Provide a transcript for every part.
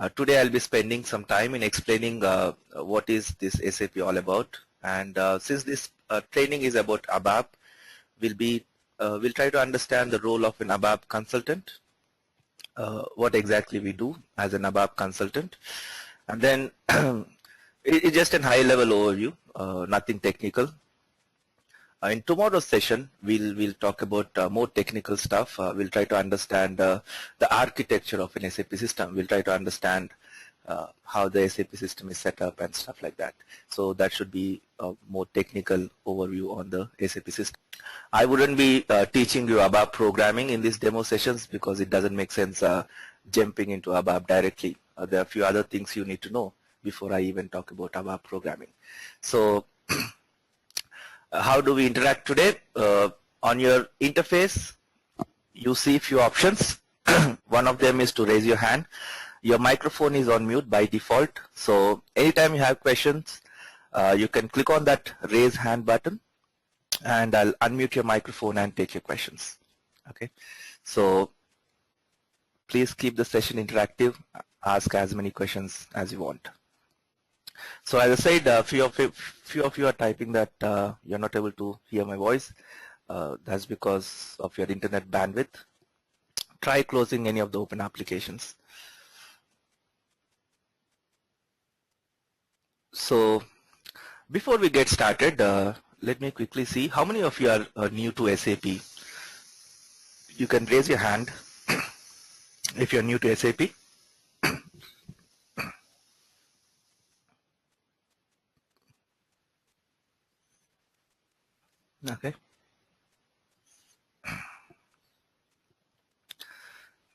Today I'll be spending some time in explaining what is this SAP all about, and since this training is about ABAP, we'll try to understand the role of an ABAP consultant, what exactly we do as an ABAP consultant, and then it's just a high-level overview, nothing technical. In tomorrow's session, we'll talk about more technical stuff. We'll try to understand the architecture of an SAP system. We'll try to understand how the SAP system is set up and stuff like that. So that should be a more technical overview on the SAP system. I wouldn't be teaching you ABAP programming in these demo sessions because it doesn't make sense jumping into ABAP directly. There are a few other things you need to know before I even talk about ABAP programming. So how do we interact today? On your interface, you see a few options. One of them is to raise your hand. Your microphone is on mute by default. So anytime you have questions, you can click on that raise hand button and I'll unmute your microphone and take your questions. Okay. So please keep the session interactive. Ask as many questions as you want. So as I said, a few of you are typing that you're not able to hear my voice. That's because of your internet bandwidth. Try closing any of the open applications. So before we get started, let me quickly see how many of you are new to SAP. You can raise your hand if you're new to SAP. Okay.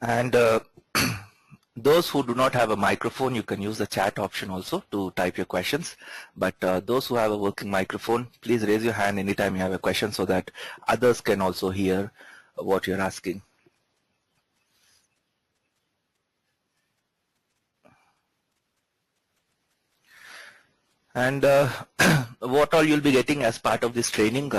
And those who do not have a microphone, you can use the chat option also to type your questions. But those who have a working microphone, please raise your hand anytime you have a question so that others can also hear what you're asking. And what all you'll be getting as part of this training,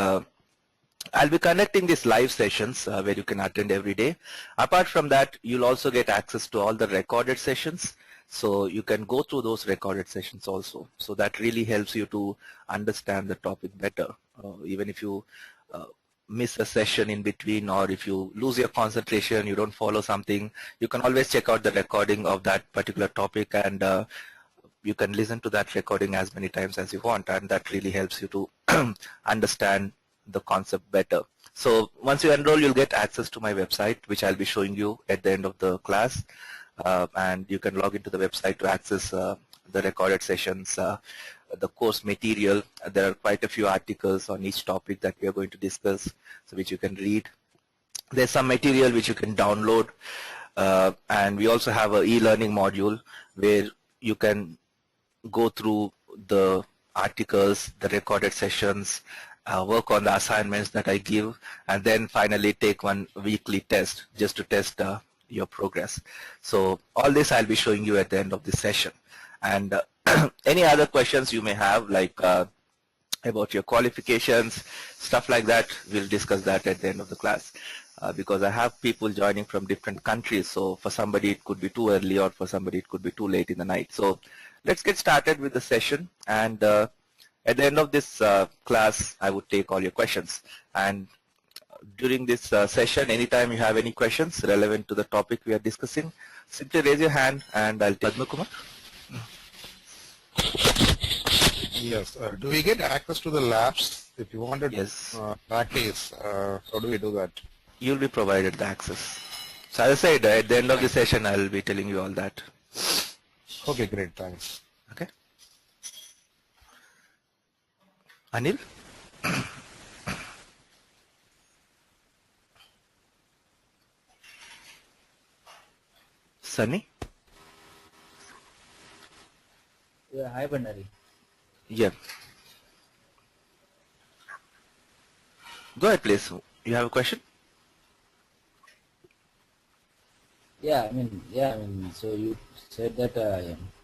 I'll be conducting these live sessions where you can attend every day. Apart from that, you'll also get access to all the recorded sessions. So you can go through those recorded sessions also. So that really helps you to understand the topic better. Even if you miss a session in between, or if you lose your concentration, you don't follow something, you can always check out the recording of that particular topic, and you can listen to that recording as many times as you want, and that really helps you to understand the concept better. So once you enroll, you'll get access to my website, which I'll be showing you at the end of the class, and you can log into the website to access the recorded sessions, the course material. There are quite a few articles on each topic that we are going to discuss, so which you can read. There's some material which you can download, and we also have an e-learning module where you can go through the articles, the recorded sessions, work on the assignments that I give, and then finally take one weekly test just to test your progress. So all this I'll be showing you at the end of this session. And any other questions you may have, like about your qualifications, stuff like that, we'll discuss that at the end of the class. Because I have people joining from different countries, so for somebody it could be too early, or for somebody it could be too late in the night. So let's get started with the session, and at the end of this class I would take all your questions. And during this session, anytime you have any questions relevant to the topic we are discussing, simply raise your hand and I'll take. Padma Kumar? Yes. Do we get access to the labs if you wanted Yes. practice? How do we do that? You'll be provided the access. So as I said, at the end of the session I'll be telling you all that. Okay, great. Thanks. Okay. Anil? Sunny? Yeah, hi Bandari. Yeah. Go ahead, please. You have a question? Yeah, I mean, so you said that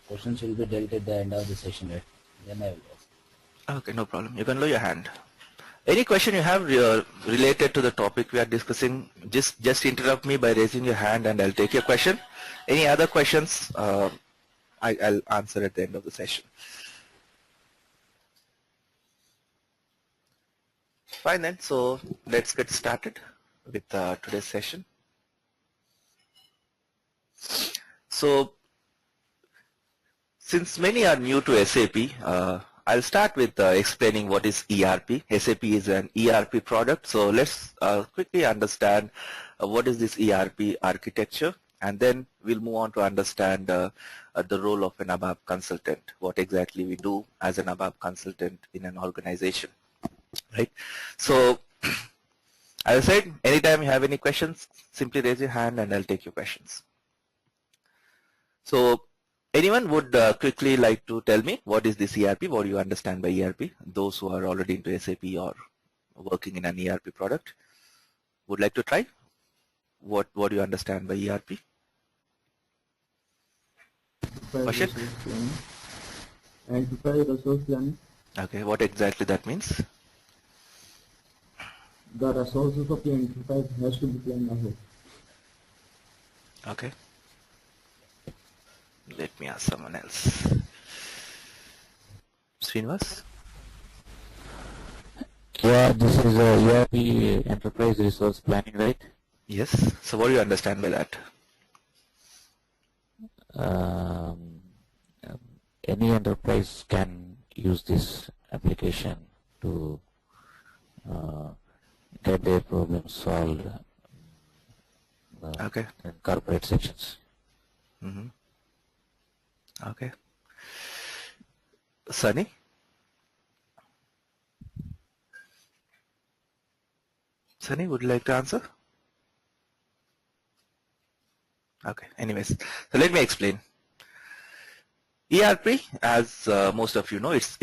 questions will be dealt at the end of the session, right? Then I will ask. Okay, no problem. You can lower your hand. Any question you have related to the topic we are discussing, just interrupt me by raising your hand and I'll take your question. Any other questions I'll answer at the end of the session. Fine then, so let's get started with today's session. So, since many are new to SAP, I'll start with explaining what is ERP. SAP is an ERP product, so let's quickly understand what is this ERP architecture, and then we'll move on to understand the role of an ABAP consultant, what exactly we do as an ABAP consultant in an organization, right? So, as I said, anytime you have any questions, simply raise your hand and I'll take your questions. So, anyone would quickly like to tell me what is this ERP, what do you understand by ERP? Those who are already into SAP or working in an ERP product would like to try? What do you understand by ERP? Question? Enterprise resource planning. Okay, what exactly that means? The resources of the enterprise has to be planned ahead. Okay. Let me ask someone else. Srinivas? Yeah, this is ERP enterprise resource planning, right? Yes. So what do you understand by that? Any enterprise can use this application to get their problems solved Okay. in corporate sections. Mm-hmm. Okay. Sunny? Sunny, would you like to answer? Okay, anyways, so let me explain. ERP, as most of you know, it's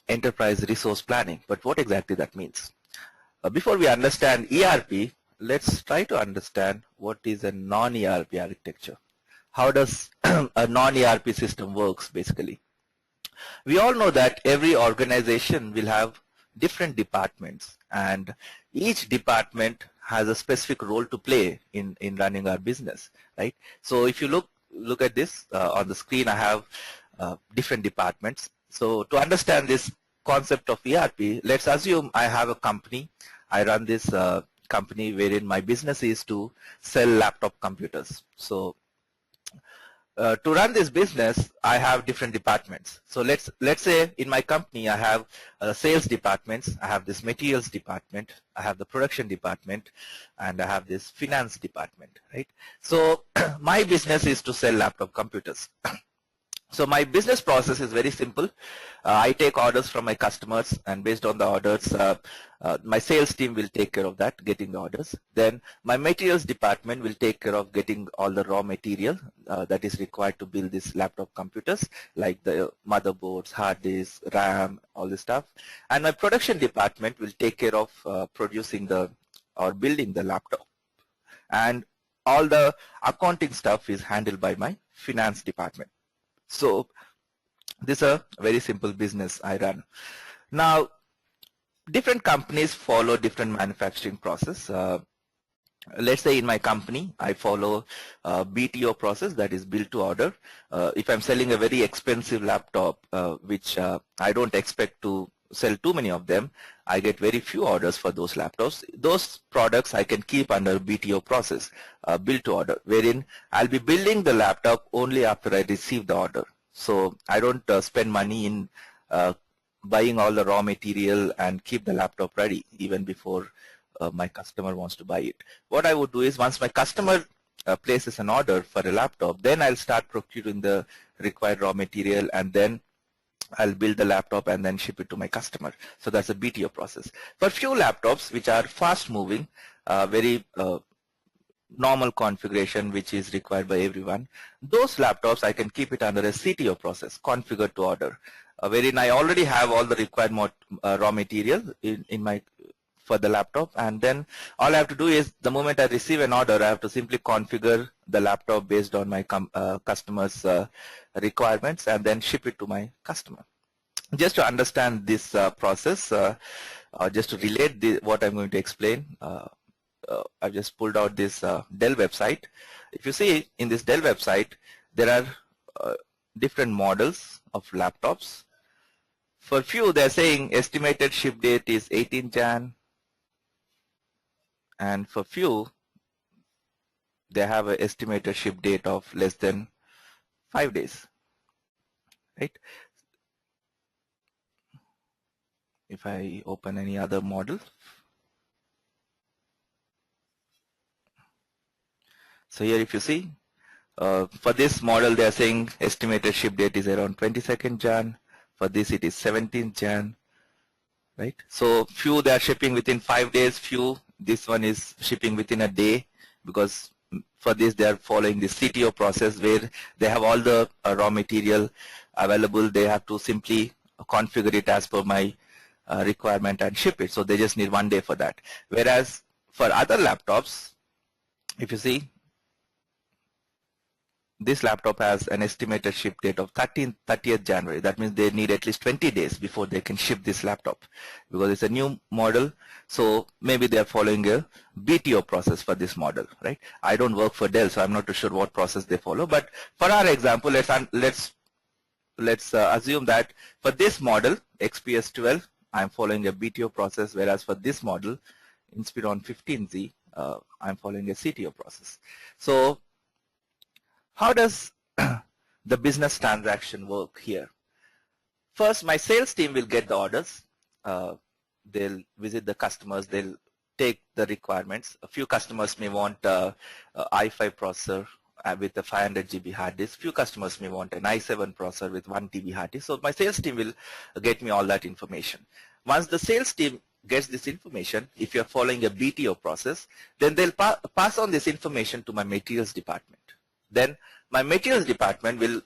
enterprise resource planning, but what exactly that means? Before we understand ERP, let's try to understand what is a non-ERP architecture. How does a non-ERP system works basically? We all know that every organization will have different departments, and each department has a specific role to play in running our business, right? So if you look at this on the screen, I have different departments. So to understand this concept of ERP, let's assume I have a company. I run this company wherein my business is to sell laptop computers. So to run this business, I have different departments. So let's say in my company I have sales departments, I have this materials department, I have the production department, and I have this finance department, right? So my business is to sell laptop computers. So my business process is very simple. I take orders from my customers, and based on the orders, my sales team will take care of that, getting the orders. Then my materials department will take care of getting all the raw material that is required to build these laptop computers, like the motherboards, hard disks, RAM, all this stuff. And my production department will take care of producing or building the laptop. And all the accounting stuff is handled by my finance department. So this is a very simple business I run. Now, different companies follow different manufacturing process. Let's say in my company, I follow BTO process, that is build to order. If I'm selling a very expensive laptop, which I don't expect to sell too many of them, I get very few orders for those laptops. Those products I can keep under BTO process, build to order, wherein I'll be building the laptop only after I receive the order. So I don't spend money in buying all the raw material and keep the laptop ready even before my customer wants to buy it. What I would do is, once my customer places an order for a laptop, then I'll start procuring the required raw material, and then I'll build the laptop and then ship it to my customer. So that's a BTO process. For few laptops which are fast moving, very normal configuration which is required by everyone, those laptops I can keep it under a CTO process, configure to order, wherein I already have all the required raw material for the laptop, and then all I have to do is, the moment I receive an order, I have to simply configure the laptop based on my customer's requirements and then ship it to my customer. Just to understand this process, just to relate what I'm going to explain, I've just pulled out this Dell website. If you see in this Dell website, there are different models of laptops. For few, they're saying estimated ship date is 18 Jan, and for few, they have an estimated ship date of less than 5 days, right? If I open any other model, so here if you see, for this model, they are saying estimated ship date is around 22nd Jan. For this, it is 17th Jan, right? So few they are shipping within 5 days. Few, this one is shipping within a day, because for this they are following the CTO process where they have all the raw material available. They have to simply configure it as per my requirement and ship it. So they just need 1 day for that. Whereas for other laptops, if you see, this laptop has an estimated ship date of 30th January. That means they need at least 20 days before they can ship this laptop, because it's a new model. So maybe they are following a BTO process for this model, right? I don't work for Dell, so I'm not too sure what process they follow. But for our example, let's assume that for this model, XPS 12, I'm following a BTO process, whereas for this model, Inspiron 15Z, I'm following a CTO process. So how does the business transaction work here? First, my sales team will get the orders. They'll visit the customers. They'll take the requirements. A few customers may want i5 processor with a 500 GB hard disk. Few customers may want an i7 processor with 1 TB hard disk. So my sales team will get me all that information. Once the sales team gets this information, if you're following a BTO process, then they'll pass on this information to my materials department. Then my materials department will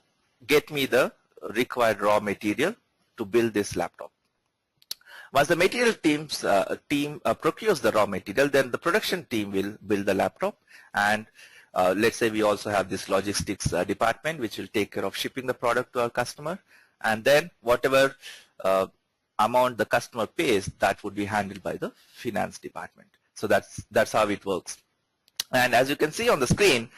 get me the required raw material to build this laptop. Once the material team procures the raw material, then the production team will build the laptop. And let's say we also have this logistics department which will take care of shipping the product to our customer. And then whatever amount the customer pays, that would be handled by the finance department. So that's how it works. And as you can see on the screen,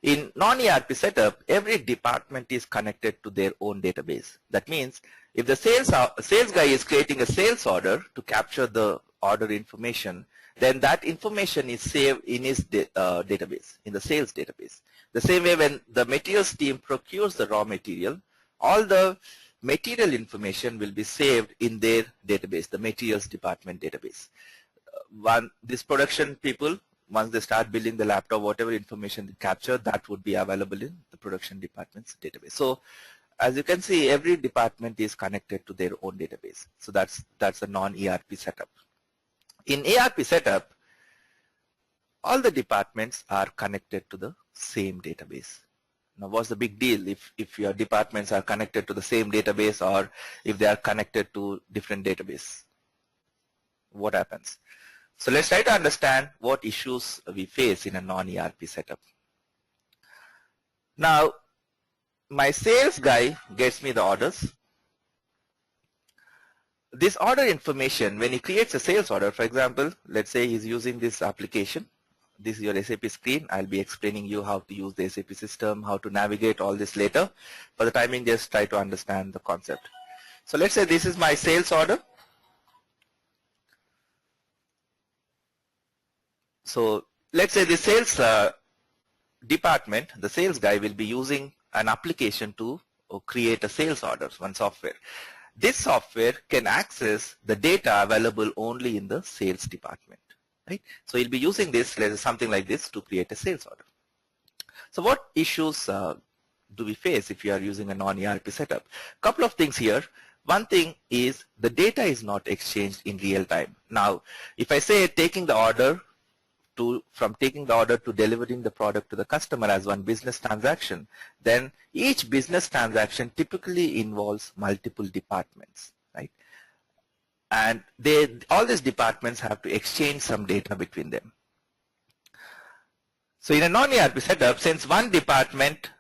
in non-ERP setup, every department is connected to their own database. That means if the sales guy is creating a sales order to capture the order information, then that information is saved in his database, in the sales database. The same way when the materials team procures the raw material, all the material information will be saved in their database, the materials department database. This production people, once they start building the laptop, whatever information they capture, that would be available in the production department's database. So as you can see, every department is connected to their own database. So that's a non-ERP setup. In ERP setup, all the departments are connected to the same database. Now, what's the big deal if your departments are connected to the same database, or if they are connected to different database? What happens? So let's try to understand what issues we face in a non-ERP setup. Now, my sales guy gets me the orders. This order information, when he creates a sales order, for example, let's say he's using this application. This is your SAP screen. I'll be explaining you how to use the SAP system, how to navigate all this later. For the timing, just try to understand the concept. So let's say this is my sales order. So let's say the sales department, the sales guy will be using an application to create a sales order, one software. This software can access the data available only in the sales department, right? So he'll be using this, something like this, to create a sales order. So what issues do we face if you are using a non-ERP setup? Couple of things here. One thing is the data is not exchanged in real time. Now, if I say taking the order from taking the order to delivering the product to the customer as one business transaction, then each business transaction typically involves multiple departments, right? And all these departments have to exchange some data between them. So in a non-ERP setup, since one department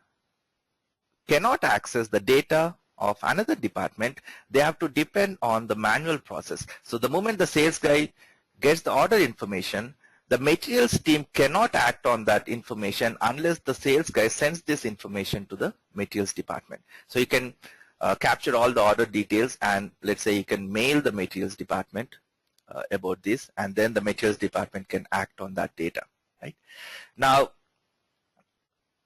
cannot access the data of another department, they have to depend on the manual process. So the moment the sales guy gets the order information, the materials team cannot act on that information unless the sales guy sends this information to the materials department. So you can capture all the order details, and let's say you can mail the materials department about this, and then the materials department can act on that data, right? Now,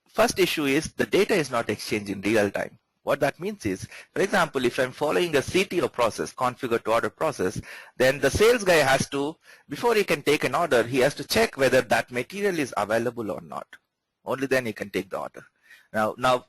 first issue is the data is not exchanged in real time. What that means is, for example, if I'm following a CTO process, configure to order process, then the sales guy has to, before he can take an order, he has to check whether that material is available or not. Only then he can take the order. Now,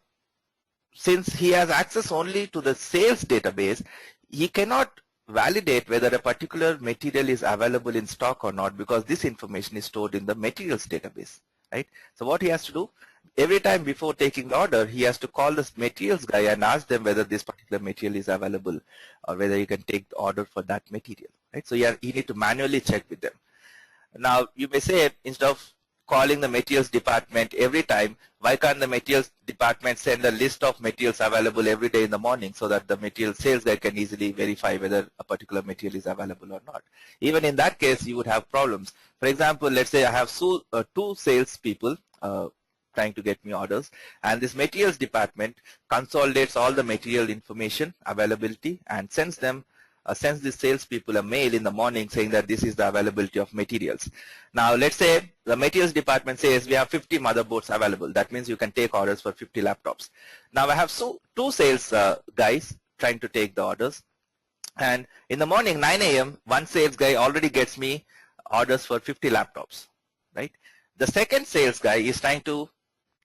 since he has access only to the sales database, he cannot validate whether a particular material is available in stock or not, because this information is stored in the materials database, right? So what he has to do, every time before taking the order, he has to call this materials guy and ask them whether this particular material is available or whether you can take the order for that material, right? So you need to manually check with them. Now, you may say, instead of calling the materials department every time, why can't the materials department send a list of materials available every day in the morning so that the material sales guy can easily verify whether a particular material is available or not? Even in that case, you would have problems. For example, let's say I have two sales people trying to get me orders, and this materials department consolidates all the material information availability and sends the salespeople a mail in the morning saying that this is the availability of materials. Now, let's say the materials department says we have 50 motherboards available. That means you can take orders for 50 laptops. Now, I have two sales guys trying to take the orders, and in the morning 9 a.m. one sales guy already gets me orders for 50 laptops, right? The second sales guy is trying to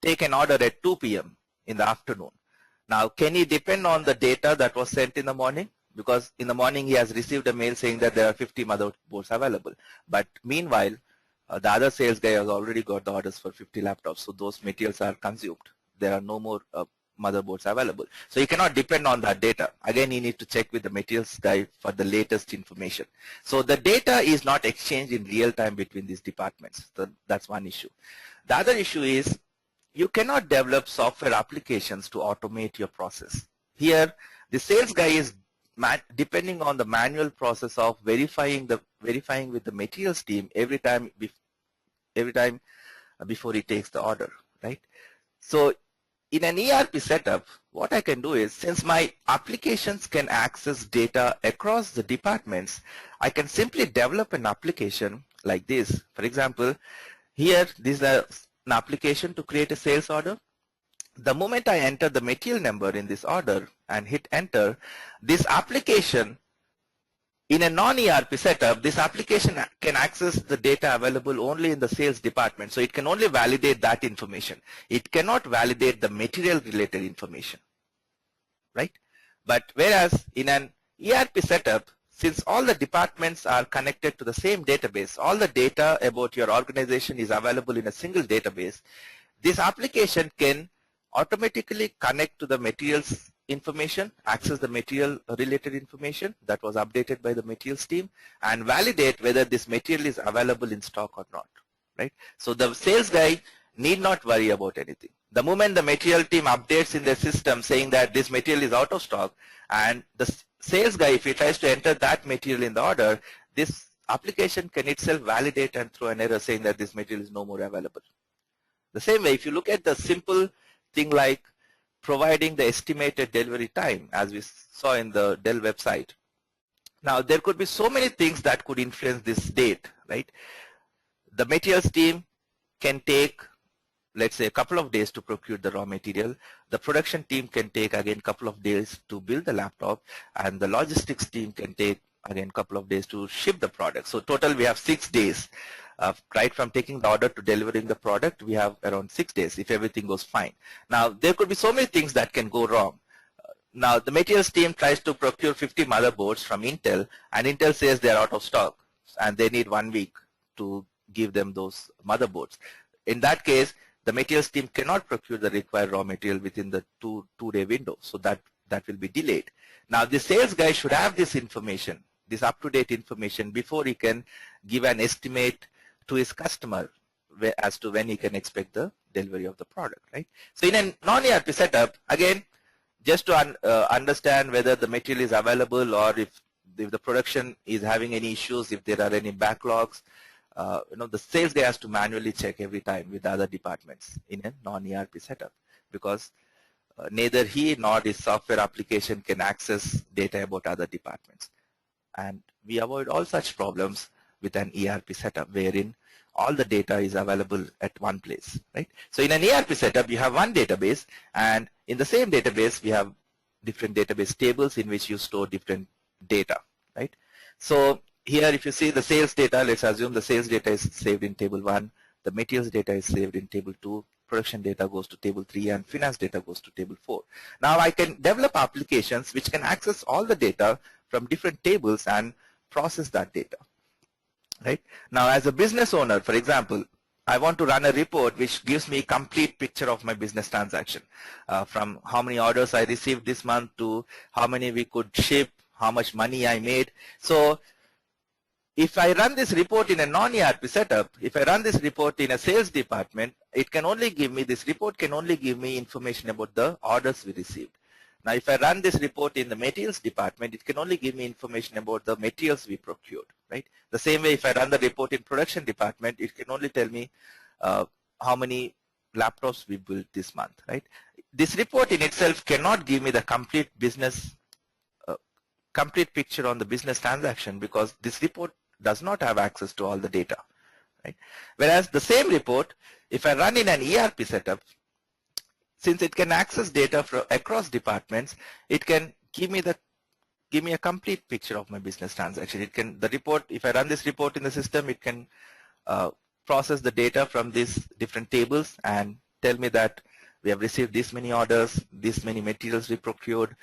take an order at 2 p.m. in the afternoon. Now, can he depend on the data that was sent in the morning? Because in the morning he has received a mail saying that there are 50 motherboards available. But meanwhile, the other sales guy has already got the orders for 50 laptops, so those materials are consumed. There are no more motherboards available. So you cannot depend on that data. Again, you need to check with the materials guy for the latest information. So the data is not exchanged in real time between these departments. So that's one issue. The other issue is you cannot develop software applications to automate your process. Here, the sales guy is depending on the manual process of verifying with the materials team every time before he takes the order, right? So in an ERP setup, what I can do is, since my applications can access data across the departments, I can simply develop an application like this. For example, here this is an application to create a sales order. The moment I enter the material number in this order and hit enter, this application in a non-ERP setup, this application can access the data available only in the sales department. So it can only validate that information. It cannot validate the material related information, right? But whereas in an ERP setup, since all the departments are connected to the same database, all the data about your organization is available in a single database, this application can automatically connect to the materials information, access the material related information that was updated by the materials team, and validate whether this material is available in stock or not, right? So the sales guy need not worry about anything. The moment the material team updates in their system saying that this material is out of stock, and the sales guy, if he tries to enter that material in the order, this application can itself validate and throw an error saying that this material is no more available. The same way, if you look at the simple thing like providing the estimated delivery time, as we saw in the Dell website. Now, there could be so many things that could influence this date, right? The materials team can take, let's say, a couple of days to procure the raw material. The production team can take, again, a couple of days to build the laptop, and the logistics team can take, again, a couple of days to ship the product. So total, we have 6 days. Right from taking the order to delivering the product, we have around 6 days if everything goes fine. Now, there could be so many things that can go wrong. Now, the materials team tries to procure 50 motherboards from Intel, and Intel says they're out of stock, and they need 1 week to give them those motherboards. In that case, the materials team cannot procure the required raw material within the two-day window, so that will be delayed. Now, the sales guy should have this information, this up-to-date information, before he can give an estimate to his customer as to when he can expect the delivery of the product, right? So in a non-ERP setup, again, just to understand whether the material is available, or if the production is having any issues, if there are any backlogs, the sales guy has to manually check every time with other departments in a non-ERP setup, because neither he nor his software application can access data about other departments. And we avoid all such problems with an ERP setup wherein all the data is available at one place, right? So in an ERP setup, you have one database, and in the same database, we have different database tables in which you store different data, right? So here, if you see the sales data, let's assume the sales data is saved in table 1, the materials data is saved in table 2, production data goes to table 3, and finance data goes to table 4. Now I can develop applications which can access all the data from different tables and process that data, right? Now as a business owner, for example, I want to run a report which gives me a complete picture of my business transaction, from how many orders I received this month to how many we could ship, how much money I made. So if I run this report in a non-ERP setup, if I run this report in a sales department, this report can only give me information about the orders we received. Now if I run this report in the materials department, it can only give me information about the materials we procured, right? The same way if I run the report in production department, it can only tell me how many laptops we built this month, right? This report in itself cannot give me the complete picture on the business transaction, because this report does not have access to all the data, right? Whereas the same report, if I run in an ERP setup, since it can access data from across departments, it can give me a complete picture of my business transaction. If I run this report in the system, it can process the data from these different tables and tell me that we have received this many orders, this many materials we procured.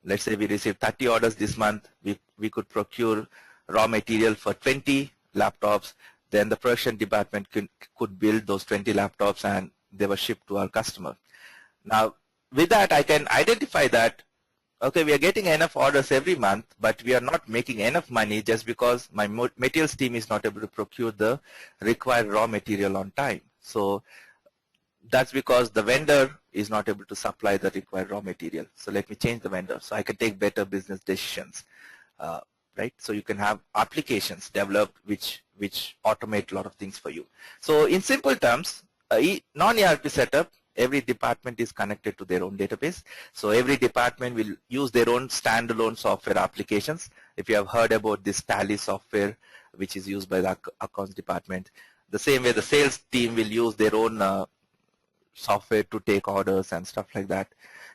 Let's say we received 30 orders this month. We could procure raw material for 20 laptops. Then the production department could build those 20 laptops and they were shipped to our customer. Now with that, I can identify that, okay, we are getting enough orders every month, but we are not making enough money just because my materials team is not able to procure the required raw material on time. So that's because the vendor is not able to supply the required raw material. So let me change the vendor so I can take better business decisions, right? So you can have applications developed which automate a lot of things for you. So in simple terms, non-ERP setup, every department is connected to their own database. So every department will use their own standalone software applications. If you have heard about this Tally software, which is used by the accounts department, the same way the sales team will use their own software to take orders and stuff like that.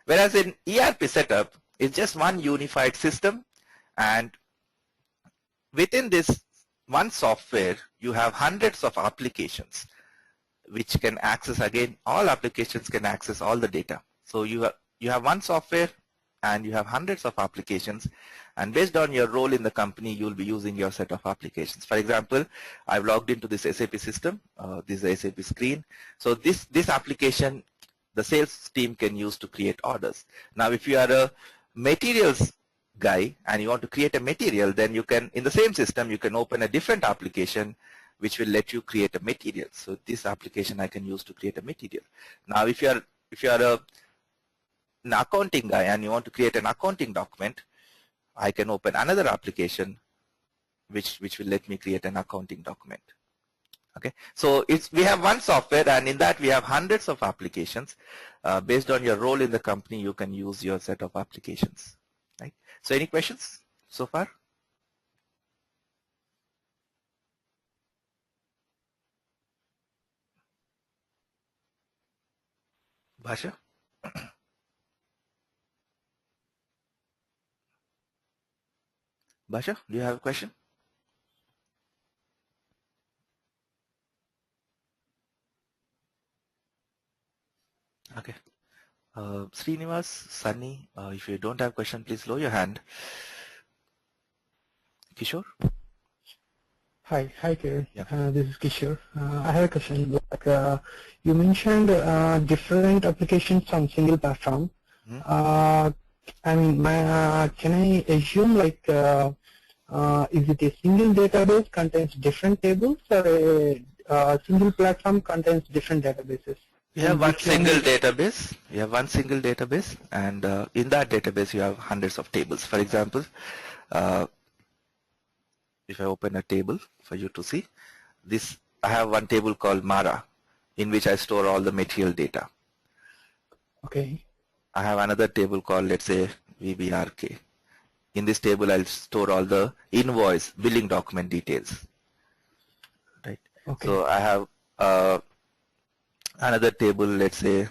Whereas in ERP setup, it's just one unified system, and within this one software, you have hundreds of applications which can access, again, all applications can access all the data. So you have one software and you have hundreds of applications, and based on your role in the company, you'll be using your set of applications. For example, I've logged into this SAP system. This is the SAP screen. So this application, the sales team can use to create orders. Now, if you are a materials guy and you want to create a material, then you can, in the same system, you can open a different application which will let you create a material. So this application I can use to create a material. Now, if you are an accounting guy and you want to create an accounting document, I can open another application which will let me create an accounting document. Okay, so we have one software, and in that we have hundreds of applications. Based on your role in the company, you can use your set of applications. Right. So any questions so far? Bhasha? Bhasha, do you have a question? Okay. Srinivas, Sunny, if you don't have a question, please lower your hand. Kishore? Hi, Kiran. Yeah. This is Kishore. I have a question. Like, you mentioned different applications on single platform. I mean, can I assume like is it a single database contains different tables, or a single platform contains different databases? You have one single database. You have one single database, and in that database you have hundreds of tables. For example, if I open a table for you to see, this, I have one table called Mara, in which I store all the material data. Okay. I have another table called, let's say, VBRK. In this table, I'll store all the invoice billing document details. Right. Okay. So I have another table, let's say,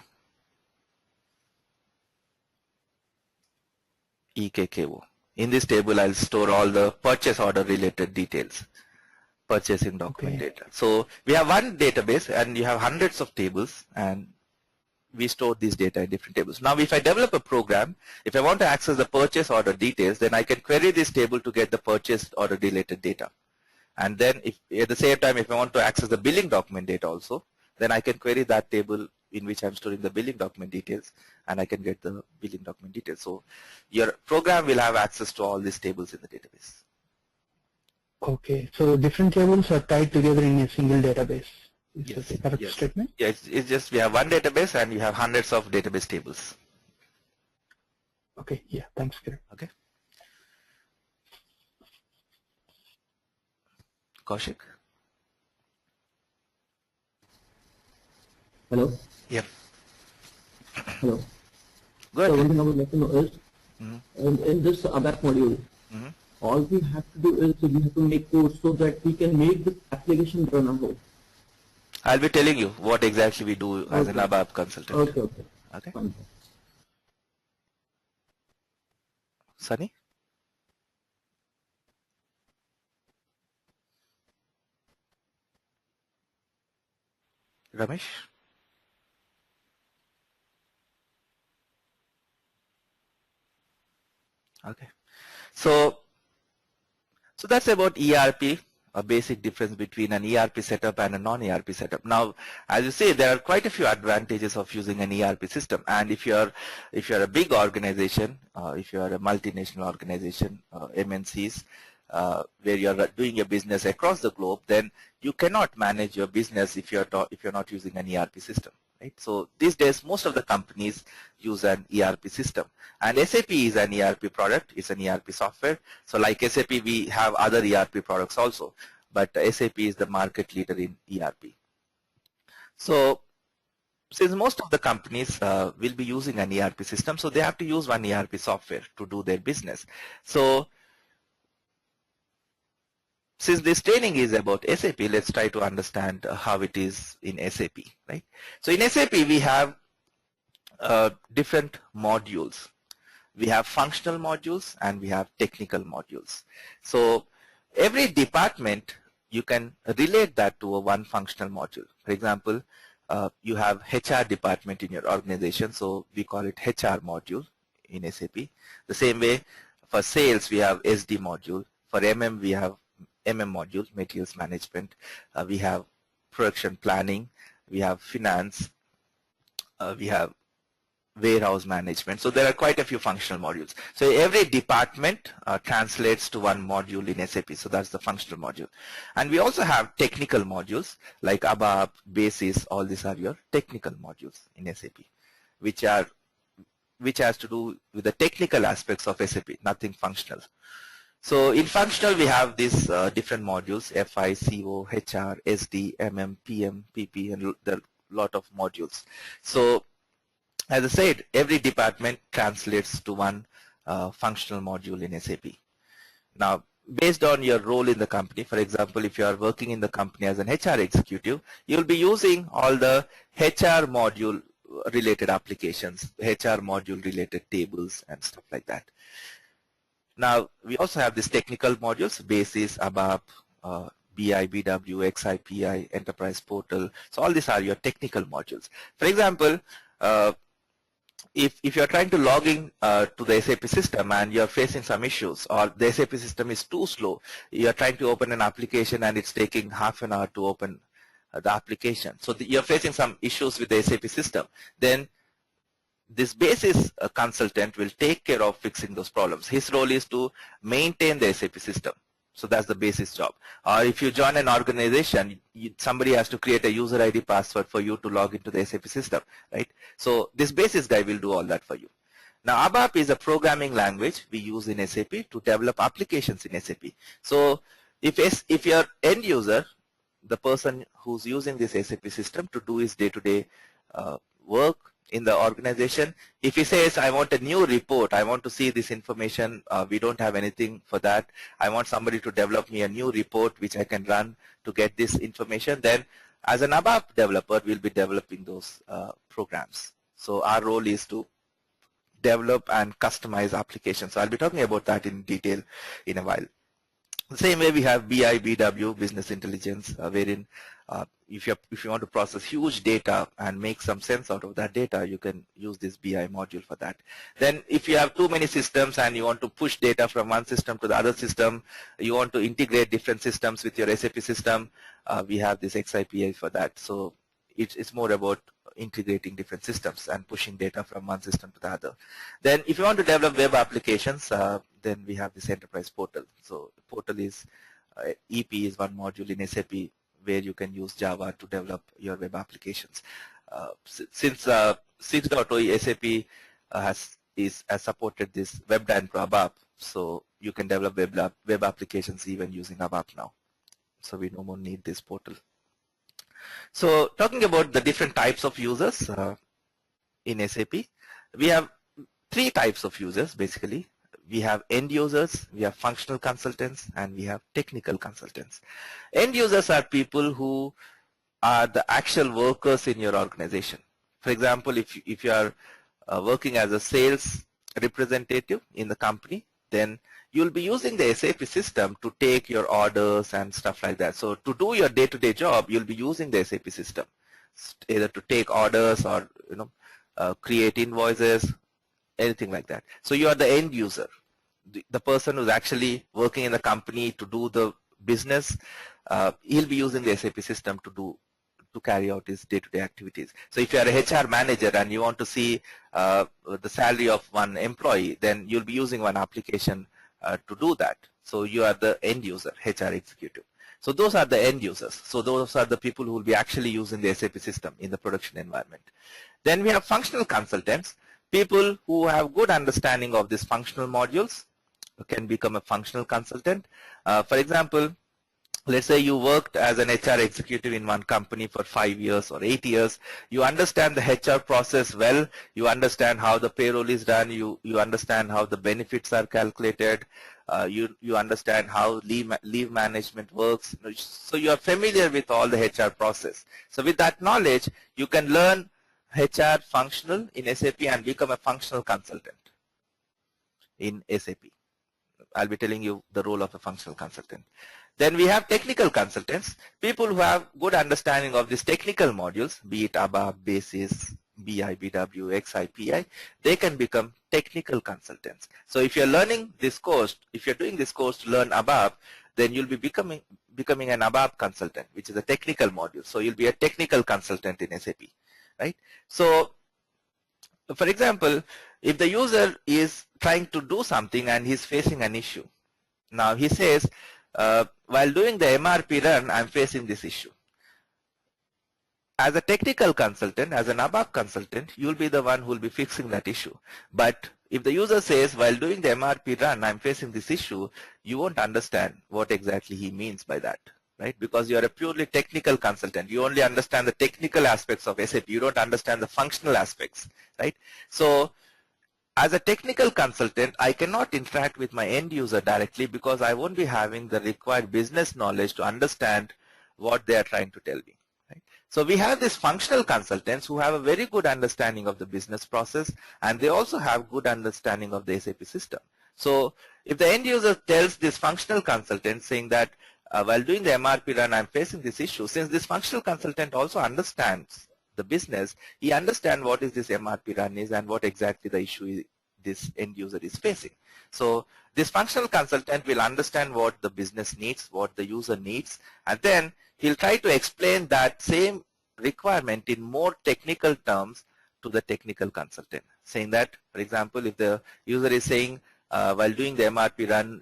EKKO. In this table, I'll store all the purchase order related details, purchasing document data. So we have one database and you have hundreds of tables, and we store these data in different tables. Now, if I develop a program, if I want to access the purchase order details, then I can query this table to get the purchase order related data. And then if at the same time, if I want to access the billing document data also, then I can query that table in which I'm storing the billing document details, and I can get the billing document details. So your program will have access to all these tables in the database. Okay. So different tables are tied together in a single database. Is Yes, that a correct yes. statement? Yeah, it's just we have one database and you have hundreds of database tables. Okay. Yeah. Thanks, Kiran. Okay. Kaushik? Hello. Yep. Hello. Go So ahead. one thing I would like to know is, in this ABAP module, all we have to do is we have to make code so that we can make this application run on hold. I'll be telling you what exactly we do as an Okay. ABAP consultant. Okay. Okay. Okay. Fine. Sunny? Ramesh? Okay. So that's about ERP, a basic difference between an ERP setup and a non-ERP setup. Now, as you see, there are quite a few advantages of using an ERP system. And if you're a big organization, if you are a multinational organization, MNCs, where you're doing your business across the globe, then you cannot manage your business if you're not using an ERP system. Right? So these days, most of the companies use an ERP system, and SAP is an ERP product. It's an ERP software. So like SAP, we have other ERP products also, but SAP is the market leader in ERP. So since most of the companies will be using an ERP system, so they have to use one ERP software to do their business. So since this training is about SAP, let's try to understand how it is in SAP, right? So in SAP, we have different modules. We have functional modules and we have technical modules. So every department, you can relate that to a one functional module. For example, you have HR department in your organization, so we call it HR module in SAP. The same way, for sales, we have SD module. For MM, we have MM module, materials management. We have production planning. We have finance. We have warehouse management. So there are quite a few functional modules. So every department translates to one module in SAP. So that's the functional module. And we also have technical modules like ABAP, Basis. All these are your technical modules in SAP, which has to do with the technical aspects of SAP, nothing functional. So in functional, we have these different modules: FI, CO, HR, SD, MM, PM, PP, and there are a lot of modules. So as I said, every department translates to one functional module in SAP. Now, based on your role in the company, for example, if you are working in the company as an HR executive, you'll be using all the HR module related applications, HR module related tables and stuff like that. Now, we also have these technical modules: Basis, ABAP, BI, BW, XI, PI, Enterprise Portal. So all these are your technical modules. For example, if you're trying to log in to the SAP system and you're facing some issues, or the SAP system is too slow, you're trying to open an application and it's taking half an hour to open the application. So you're facing some issues with the SAP system. Then this basis consultant will take care of fixing those problems. His role is to maintain the SAP system. So that's the basis job. Or if you join an organization, somebody has to create a user ID password for you to log into the SAP system, right? So this basis guy will do all that for you. Now, ABAP is a programming language we use in SAP to develop applications in SAP. So if your end user the person who's using this SAP system to do his day-to-day work in the organization. If he says, I want a new report, I want to see this information, we don't have anything for that, I want somebody to develop me a new report which I can run to get this information, then as an ABAP developer, we'll be developing those programs. So our role is to develop and customize applications. So I'll be talking about that in detail in a while. The same way we have BI, BW, business intelligence, wherein if you want to process huge data and make some sense out of that data, you can use this BI module for that. Then if you have too many systems and you want to push data from one system to the other system, you want to integrate different systems with your SAP system, we have this XIPI for that. So it's more about integrating different systems and pushing data from one system to the other. Then if you want to develop web applications, then we have this enterprise portal. So portal is, EP is one module in SAP where you can use Java to develop your web applications. Since 6.0 SAP has supported this WebDyn Pro ABAP, so you can develop web applications even using ABAP now. So we no more need this portal. So talking about the different types of users in SAP, we have three types of users basically. We have end users, we have functional consultants, and we have technical consultants. End users are people who are the actual workers in your organization. For example, if you are working as a sales representative in the company, then you'll be using the SAP system to take your orders and stuff like that. So to do your day-to-day job, you'll be using the SAP system, either to take orders or create invoices, anything like that. So you are the end user, the person who's actually working in the company to do the business. He'll be using the SAP system to carry out his day-to-day activities. So if you are a HR manager and you want to see the salary of one employee, then you'll be using one application to do that. So you are the end user, HR executive. So those are the end users. So those are the people who will be actually using the SAP system in the production environment. Then we have functional consultants, people who have good understanding of these functional modules can become a functional consultant. For example, let's say you worked as an HR executive in one company for 5 years or 8 years. You understand the HR process well. You understand how the payroll is done. You understand how the benefits are calculated. You understand how leave management works. So you are familiar with all the HR process. So with that knowledge, you can learn HR functional in SAP and become a functional consultant in SAP. I'll be telling you the role of a functional consultant. Then we have technical consultants, people who have good understanding of these technical modules, be it ABAP, BASIS, BI, BW, XIPI, they can become technical consultants. So if you're learning this course, if you're doing this course to learn ABAP, then you'll be becoming an ABAP consultant, which is a technical module. So you'll be a technical consultant in SAP, right? So for example, if the user is trying to do something and he's facing an issue, now he says, while doing the MRP run, I'm facing this issue. As a technical consultant, as an ABAP consultant, you'll be the one who will be fixing that issue. But if the user says, while doing the MRP run, I'm facing this issue, you won't understand what exactly he means by that, right? Because you are a purely technical consultant. You only understand the technical aspects of SAP. You don't understand the functional aspects, right? So as a technical consultant, I cannot interact with my end user directly because I won't be having the required business knowledge to understand what they are trying to tell me. Right? So we have these functional consultants who have a very good understanding of the business process, and they also have good understanding of the SAP system. So if the end user tells this functional consultant saying that while doing the MRP run, I'm facing this issue, since this functional consultant also understands the business, he understands what is this MRP run is and what exactly the issue is this end user is facing. So this functional consultant will understand what the business needs, what the user needs, and then he'll try to explain that same requirement in more technical terms to the technical consultant, saying that, for example, if the user is saying while doing the MRP run,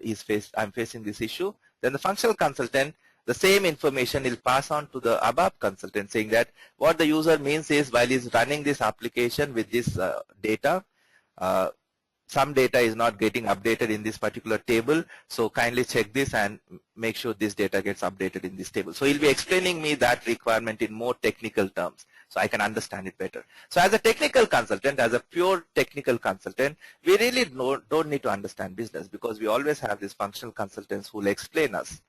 I'm facing this issue, then the functional consultant, the same information will pass on to the ABAP consultant, saying that what the user means is while he's running this application with this data, some data is not getting updated in this particular table, so kindly check this and make sure this data gets updated in this table. So he'll be explaining me that requirement in more technical terms, so I can understand it better. So as a technical consultant, as a pure technical consultant, we really don't need to understand business, because we always have these functional consultants who will explain us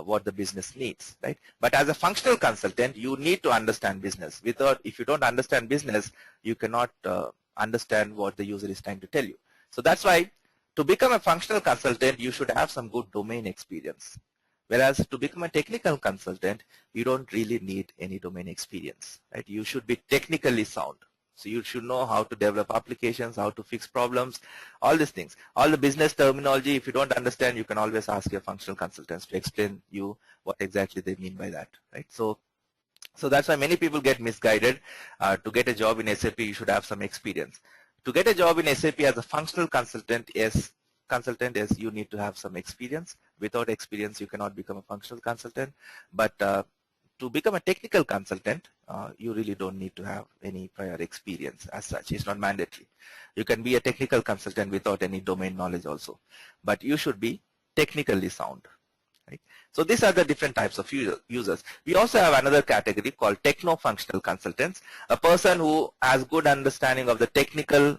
what the business needs, right? But as a functional consultant, you need to understand business. If you don't understand business, you cannot understand what the user is trying to tell you. So that's why to become a functional consultant, you should have some good domain experience. Whereas to become a technical consultant, you don't really need any domain experience, right? You should be technically sound. So you should know how to develop applications, how to fix problems, all these things. All the business terminology, if you don't understand, you can always ask your functional consultants to explain you what exactly they mean by that, right? So that's why many people get misguided. To get a job in SAP, you should have some experience. To get a job in SAP as a functional consultant, yes, you need to have some experience. Without experience, you cannot become a functional consultant. But to become a technical consultant, you really don't need to have any prior experience as such. It's not mandatory. You can be a technical consultant without any domain knowledge also. But you should be technically sound. Right? So these are the different types of users. We also have another category called techno-functional consultants, a person who has good understanding of the technical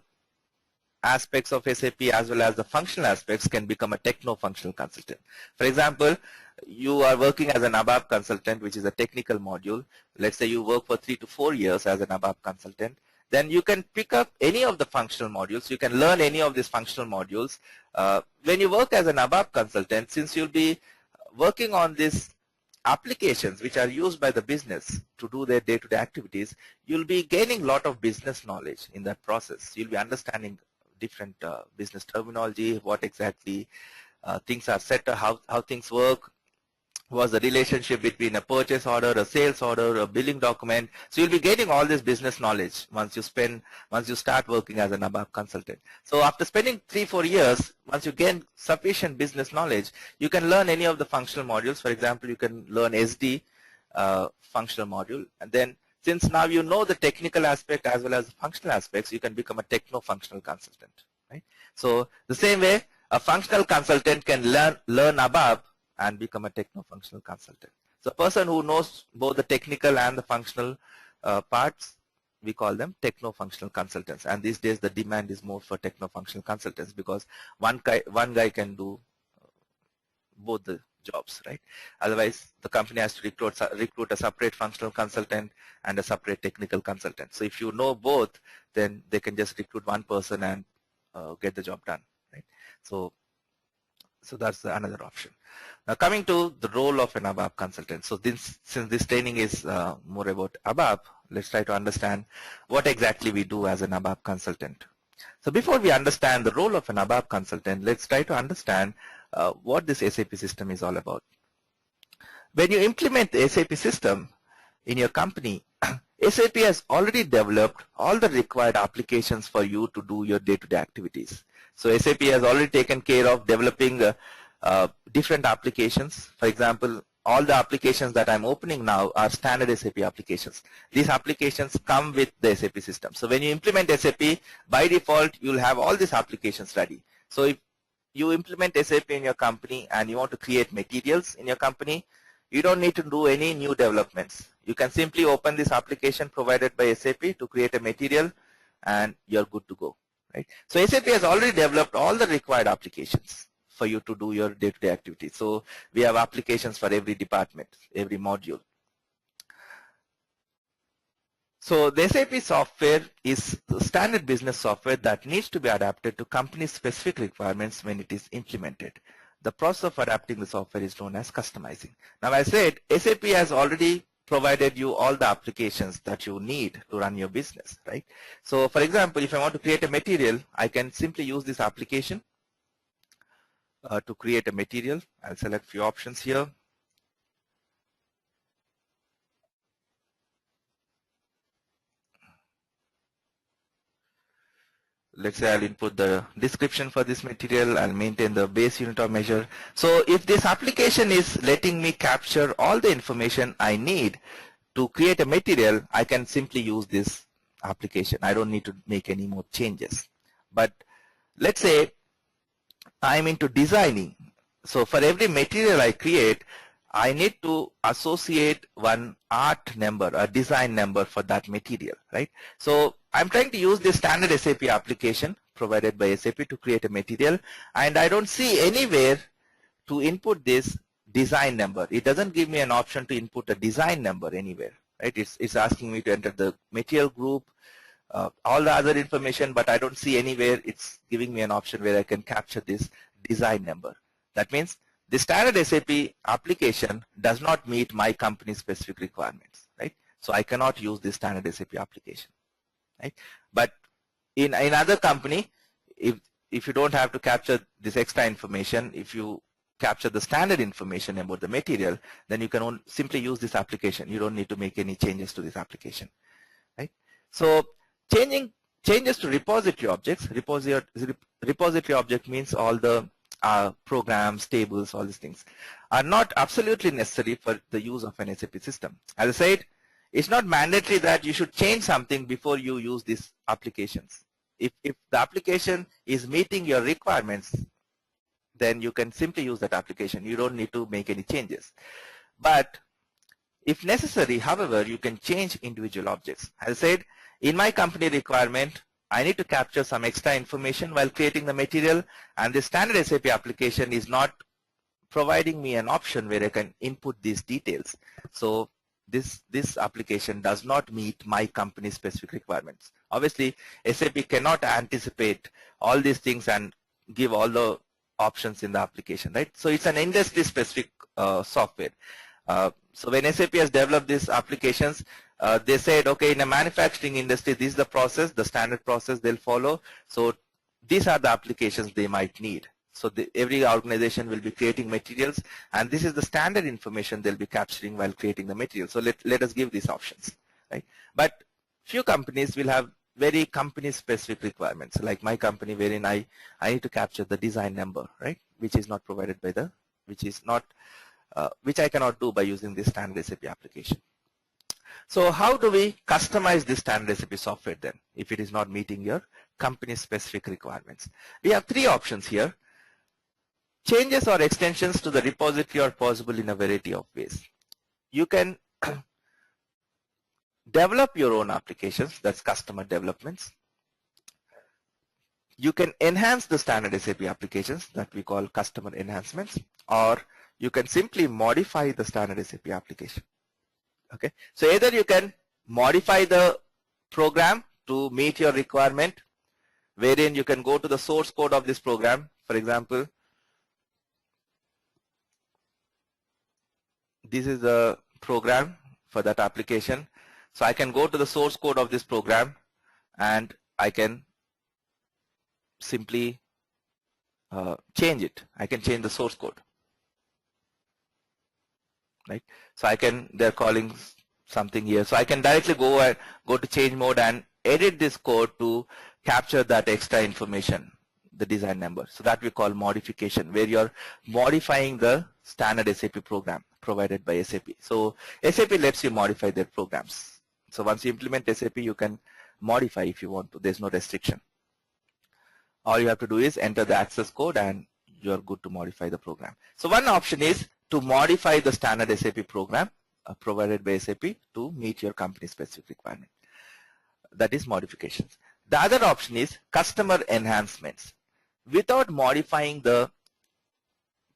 aspects of SAP as well as the functional aspects can become a techno-functional consultant. For example, you are working as an ABAP consultant, which is a technical module. Let's say you work for 3 to 4 years as an ABAP consultant. Then you can pick up any of the functional modules. You can learn any of these functional modules. When you work as an ABAP consultant, since you'll be working on these applications which are used by the business to do their day-to-day activities, you'll be gaining a lot of business knowledge in that process. You'll be understanding different business terminology, what exactly things are set, how things work, what's the relationship between a purchase order, a sales order, a billing document. So you'll be getting all this business knowledge once you start working as an ABAP consultant. So after spending 3-4 years, once you gain sufficient business knowledge, you can learn any of the functional modules. For example, you can learn SD functional module, and then since now you know the technical aspect as well as the functional aspects, you can become a techno-functional consultant, right? So the same way, a functional consultant can learn ABAP and become a techno-functional consultant. So a person who knows both the technical and the functional parts, we call them techno-functional consultants. And these days the demand is more for techno-functional consultants, because one guy can do both the jobs, right? Otherwise, the company has to recruit a separate functional consultant and a separate technical consultant. So if you know both, then they can just recruit one person and get the job done, right? So that's another option. Now coming to the role of an ABAP consultant. So since this training is more about ABAP, let's try to understand what exactly we do as an ABAP consultant. So before we understand the role of an ABAP consultant, let's try to understand what this SAP system is all about. When you implement the SAP system in your company, SAP has already developed all the required applications for you to do your day-to-day activities. So SAP has already taken care of developing different applications. For example, all the applications that I'm opening now are standard SAP applications. These applications come with the SAP system. So when you implement SAP, by default, you'll have all these applications ready. So if you implement SAP in your company and you want to create materials in your company, you don't need to do any new developments. You can simply open this application provided by SAP to create a material and you're good to go, right? So SAP has already developed all the required applications for you to do your day-to-day activities. So we have applications for every department, every module. So the SAP software is standard business software that needs to be adapted to company specific requirements when it is implemented. The process of adapting the software is known as customizing. Now I said SAP has already provided you all the applications that you need to run your business, right? So for example, if I want to create a material, I can simply use this application to create a material. I'll select few options here. Let's say I'll input the description for this material. I'll maintain the base unit of measure. So if this application is letting me capture all the information I need to create a material, I can simply use this application. I don't need to make any more changes. But let's say I'm into designing. So for every material I create, I need to associate one art number, a design number for that material, right? So I'm trying to use this standard SAP application provided by SAP to create a material, and I don't see anywhere to input this design number. It doesn't give me an option to input a design number anywhere, right? It's asking me to enter the material group, all the other information, but I don't see anywhere it's giving me an option where I can capture this design number. That means the standard SAP application does not meet my company specific requirements, right? So I cannot use this standard SAP application, right? But in another company, if you don't have to capture this extra information, if you capture the standard information about the material, then you can simply use this application. You don't need to make any changes to this application, right? So changes to repository objects. Repository object means all the programs, tables, all these things are not absolutely necessary for the use of an SAP system. As I said, it's not mandatory that you should change something before you use these applications. If the application is meeting your requirements, then you can simply use that application. You don't need to make any changes. But if necessary, however, you can change individual objects. As I said, in my company requirement, I need to capture some extra information while creating the material, and the standard SAP application is not providing me an option where I can input these details. So this application does not meet my company specific requirements. Obviously, SAP cannot anticipate all these things and give all the options in the application, right? So it's an industry specific software. So when SAP has developed these applications, they said, okay, in a manufacturing industry, this is the process, the standard process they'll follow. So these are the applications they might need. So every organization will be creating materials, and this is the standard information they'll be capturing while creating the material. So let us give these options, right? But few companies will have very company specific requirements, like my company, wherein I need to capture the design number, right? Which is not provided by which I cannot do by using this standard SAP application. So how do we customize this standard SAP software then, if it is not meeting your company specific requirements? We have three options here. Changes or extensions to the repository are possible in a variety of ways. You can develop your own applications, that's customer developments. You can enhance the standard SAP applications that we call customer enhancements, or you can simply modify the standard SAP application. Okay, so either you can modify the program to meet your requirement, wherein you can go to the source code of this program. For example, this is the program for that application. So I can go to the source code of this program and I can simply change it. I can change the source code, right? So I can, they're calling something here. So I can directly go to change mode and edit this code to capture that extra information, the design number. So that we call modification, where you're modifying the standard SAP program provided by SAP. So SAP lets you modify their programs. So once you implement SAP, you can modify if you want to. There's no restriction. All you have to do is enter the access code and you're good to modify the program. So one option is to modify the standard SAP program provided by SAP to meet your company specific requirement. That is modifications. The other option is customer enhancements. Without modifying the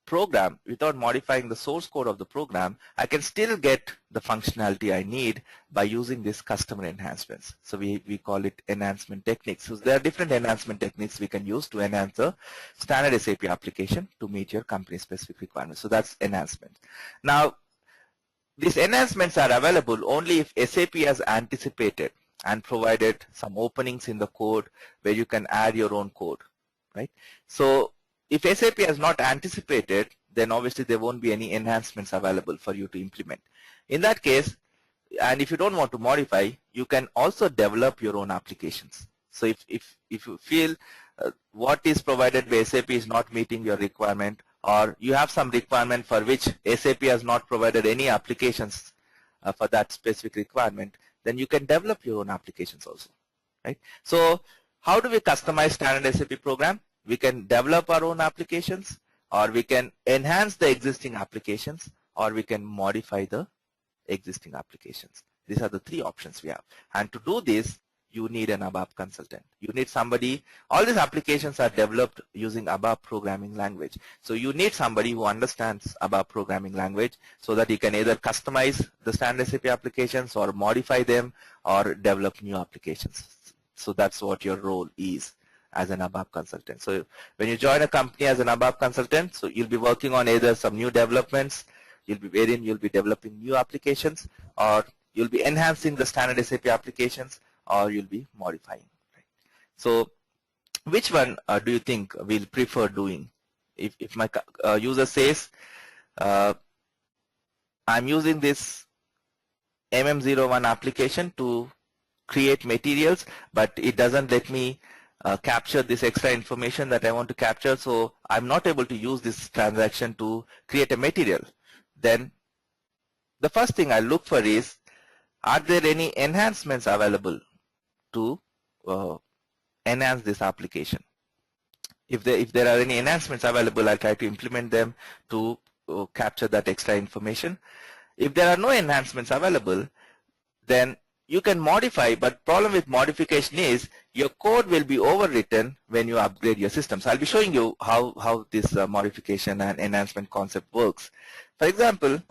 program, without modifying the source code of the program, I can still get the functionality I need by using this customer enhancements. So we call it enhancement techniques. So there are different enhancement techniques we can use to enhance the standard SAP application to meet your company specific requirements. So that's enhancement. Now, these enhancements are available only if SAP has anticipated and provided some openings in the code where you can add your own code, right? So if SAP has not anticipated, then obviously there won't be any enhancements available for you to implement. In that case, and if you don't want to modify, you can also develop your own applications. So if you feel what is provided by SAP is not meeting your requirement, or you have some requirement for which SAP has not provided any applications for that specific requirement, then you can develop your own applications also, right? So how do we customize standard SAP program? we can develop our own applications, or we can enhance the existing applications, or we can modify the existing applications. These are the three options we have. And to do this, you need an ABAP consultant. You need somebody, all these applications are developed using ABAP programming language. So you need somebody who understands ABAP programming language so that you can either customize the standard SAP applications or modify them or develop new applications. So that's what your role is as an ABAP consultant. So when you join a company as an ABAP consultant, so you'll be working on either some new developments, you'll be developing new applications, or you'll be enhancing the standard SAP applications, or you'll be modifying. Right? So which one do you think we'll prefer doing? If my user says, I'm using this MM01 application to create materials, but it doesn't let me capture this extra information that I want to capture, so I'm not able to use this transaction to create a material. Then the first thing I look for is, are there any enhancements available to enhance this application? If there are any enhancements available, I try to implement them to capture that extra information. If there are no enhancements available, then you can modify, but problem with modification is your code will be overwritten when you upgrade your system. So I'll be showing you how this modification and enhancement concept works. For example,